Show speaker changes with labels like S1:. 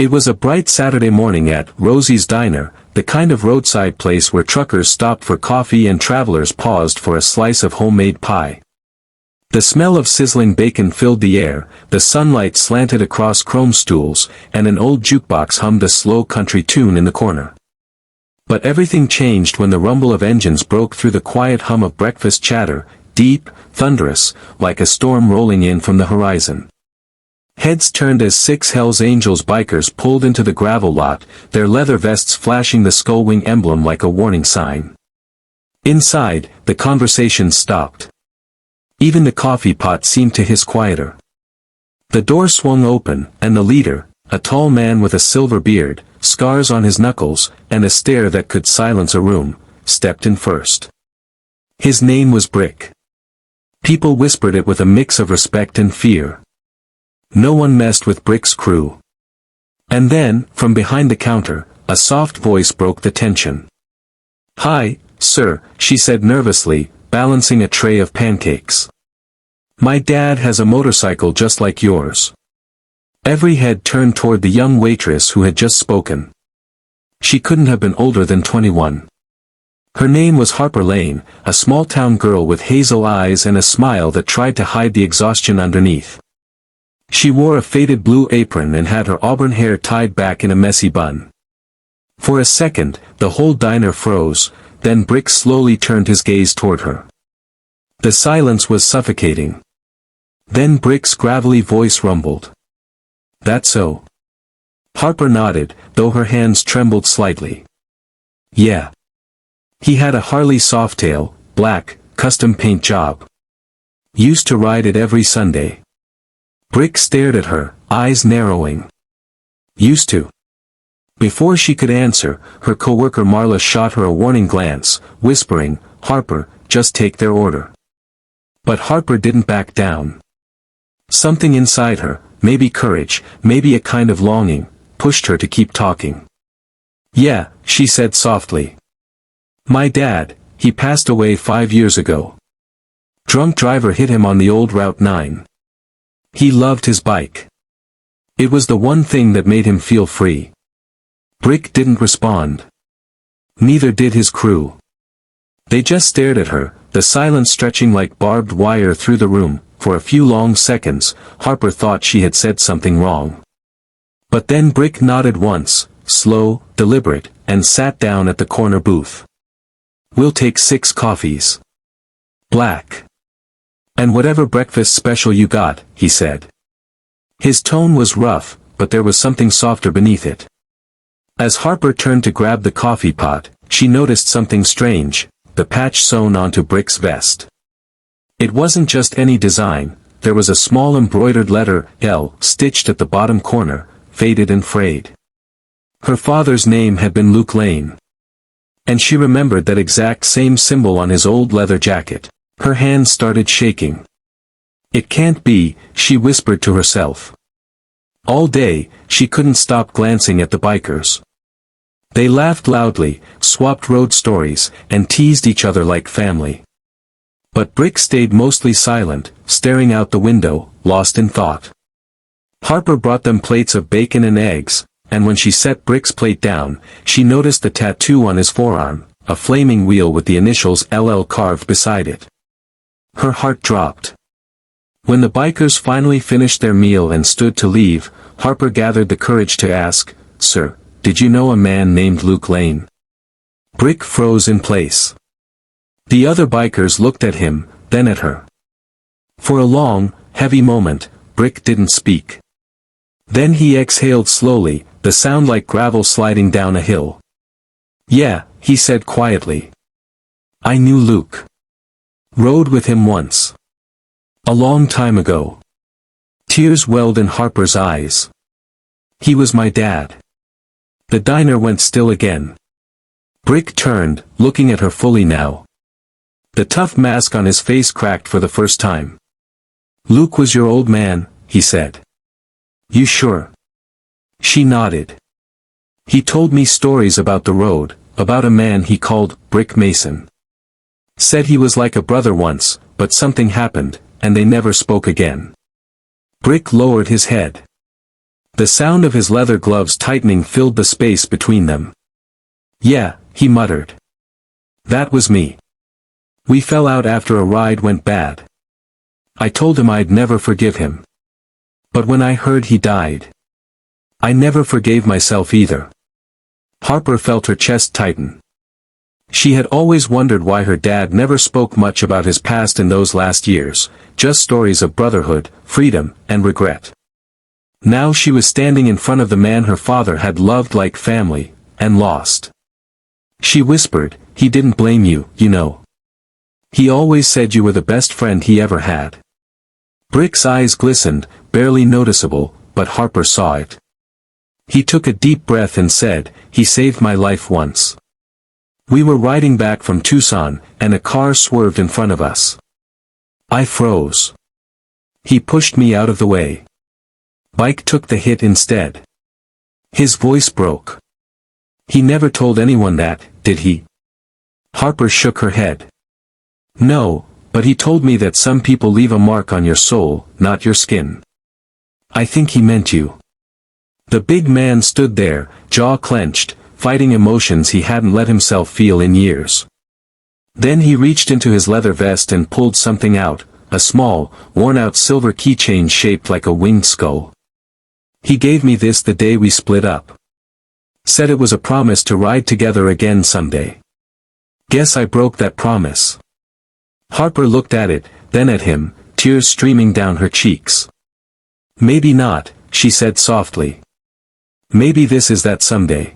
S1: It was a bright Saturday morning at Rosie's Diner, the kind of roadside place where truckers stopped for coffee and travelers paused for a slice of homemade pie. The smell of sizzling bacon filled the air, the sunlight slanted across chrome stools, and an old jukebox hummed a slow country tune in the corner. But everything changed when the rumble of engines broke through the quiet hum of breakfast chatter, deep, thunderous, like a storm rolling in from the horizon. Heads turned as 6 Hells Angels bikers pulled into the gravel lot, their leather vests flashing the skullwing emblem like a warning sign. Inside, the conversation stopped. Even the coffee pot seemed to hiss quieter. The door swung open, and the leader, a tall man with a silver beard, scars on his knuckles, and a stare that could silence a room, stepped in first. His name was Brick. People whispered it with a mix of respect and fear. No one messed with Brick's crew. And then, from behind the counter, a soft voice broke the tension. "Hi, sir," she said nervously, balancing a tray of pancakes. "My dad has a motorcycle just like yours." Every head turned toward the young waitress who had just spoken. She couldn't have been older than 21. Her name was Harper Lane, a small-town girl with hazel eyes and a smile that tried to hide the exhaustion underneath. She wore a faded blue apron and had her auburn hair tied back in a messy bun. For a second, the whole diner froze, then Brick slowly turned his gaze toward her. The silence was suffocating. Then Brick's gravelly voice rumbled. "That so?" Harper nodded, though her hands trembled slightly. "Yeah. He had a Harley Softail, black, custom paint job. Used to ride it every Sunday." Brick stared at her, eyes narrowing. "Used to?" Before she could answer, her coworker Marla shot her a warning glance, whispering, "Harper, just take their order." But Harper didn't back down. Something inside her, maybe courage, maybe a kind of longing, pushed her to keep talking. "Yeah," she said softly. "My dad, he passed away 5 years ago. Drunk driver hit him on the old Route 9. He loved his bike. It was the one thing that made him feel free." Brick didn't respond. Neither did his crew. They just stared at her, the silence stretching like barbed wire through the room. For a few long seconds, Harper thought she had said something wrong. But then Brick nodded once, slow, deliberate, and sat down at the corner booth. "We'll take 6 coffees. Black. And whatever breakfast special you got," he said. His tone was rough, but there was something softer beneath it. As Harper turned to grab the coffee pot, she noticed something strange, the patch sewn onto Brick's vest. It wasn't just any design, there was a small embroidered letter, L, stitched at the bottom corner, faded and frayed. Her father's name had been Luke Lane. And she remembered that exact same symbol on his old leather jacket. Her hands started shaking. "It can't be," she whispered to herself. All day, she couldn't stop glancing at the bikers. They laughed loudly, swapped road stories, and teased each other like family. But Brick stayed mostly silent, staring out the window, lost in thought. Harper brought them plates of bacon and eggs, and when she set Brick's plate down, she noticed the tattoo on his forearm, a flaming wheel with the initials LL carved beside it. Her heart dropped. When the bikers finally finished their meal and stood to leave, Harper gathered the courage to ask, "Sir, did you know a man named Luke Lane?" Brick froze in place. The other bikers looked at him, then at her. For a long, heavy moment, Brick didn't speak. Then he exhaled slowly, the sound like gravel sliding down a hill. "Yeah," he said quietly. "I knew Luke. Rode with him once. A long time ago." Tears welled in Harper's eyes. "He was my dad." The diner went still again. Brick turned, looking at her fully now. The tough mask on his face cracked for the first time. "Luke was your old man," he said. "You sure?" She nodded. "He told me stories about the road, about a man he called Brick Mason. Said he was like a brother once, but something happened, and they never spoke again." Brick lowered his head. The sound of his leather gloves tightening filled the space between them. "Yeah," he muttered. "That was me. We fell out after a ride went bad. I told him I'd never forgive him. But when I heard he died, I never forgave myself either." Harper felt her chest tighten. She had always wondered why her dad never spoke much about his past in those last years, just stories of brotherhood, freedom, and regret. Now she was standing in front of the man her father had loved like family, and lost. She whispered, "He didn't blame you, you know. He always said you were the best friend he ever had." Brick's eyes glistened, barely noticeable, but Harper saw it. He took a deep breath and said, "He saved my life once. We were riding back from Tucson, and a car swerved in front of us. I froze. He pushed me out of the way. Bike took the hit instead." His voice broke. "He never told anyone that, did he?" Harper shook her head. "No, but he told me that some people leave a mark on your soul, not your skin. I think he meant you." The big man stood there, jaw clenched, fighting emotions he hadn't let himself feel in years. Then he reached into his leather vest and pulled something out, a small, worn-out silver keychain shaped like a winged skull. "He gave me this the day we split up. Said it was a promise to ride together again someday. Guess I broke that promise." Harper looked at it, then at him, tears streaming down her cheeks. "Maybe not," she said softly. "Maybe this is that someday."